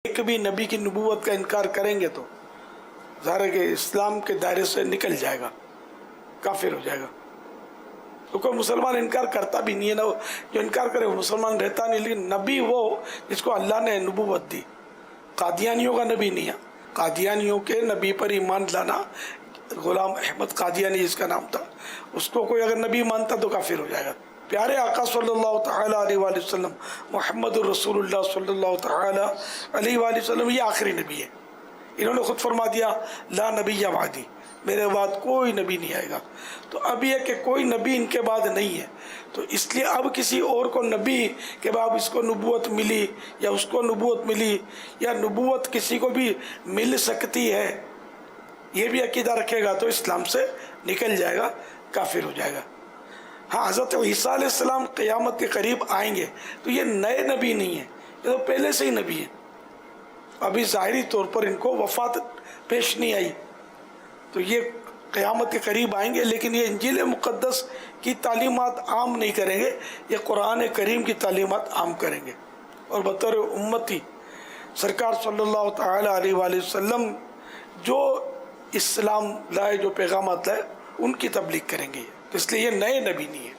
ایک بھی نبی کی نبوت کا انکار کریں گے تو ظاہر ہے کہ اسلام کے دائرے سے نکل جائے گا، کافر ہو جائے گا۔ تو کوئی مسلمان انکار کرتا بھی نہیں ہے، نا جو انکار کرے وہ مسلمان رہتا نہیں، لیکن نبی وہ جس کو اللہ نے نبوت دی۔ قادیانیوں کا نبی نہیں ہے، قادیانیوں کے نبی پر ایمان لانا، غلام احمد قادیانی جس کا نام تھا، اس کو کوئی اگر نبی مانتا تو کافر ہو جائے گا۔ پیارے آقا صلی اللہ تعالیٰ علیہ وآلہ وسلم، محمد الرسول اللہ صلی اللہ تعالیٰ علیہ وآلہ وسلم یہ آخری نبی ہے۔ انہوں نے خود فرما دیا لا نبی بعدی، میرے بعد کوئی نبی نہیں آئے گا۔ تو اب یہ کہ کوئی نبی ان کے بعد نہیں ہے، تو اس لیے اب کسی اور کو نبی کے بعد اس کو نبوت ملی یا اس کو نبوت ملی یا نبوت کسی کو بھی مل سکتی ہے، یہ بھی عقیدہ رکھے گا تو اسلام سے نکل جائے گا، کافر ہو جائے گا۔ ہاں، حضرت عیسیٰ علیہ السلام قیامت کے قریب آئیں گے تو یہ نئے نبی نہیں ہیں، یہ تو پہلے سے ہی نبی ہیں، ابھی ظاہری طور پر ان کو وفات پیش نہیں آئی، تو یہ قیامت کے قریب آئیں گے، لیکن یہ انجیل مقدس کی تعلیمات عام نہیں کریں گے، یہ قرآن کریم کی تعلیمات عام کریں گے، اور بطور امتی سرکار صلی اللہ تعالیٰ علیہ وآلہ وسلم جو اسلام لائے، جو پیغامات لائے، ان کی تبلیغ کریں گے، تو اس لیے یہ نئے نبی نہیں ہے۔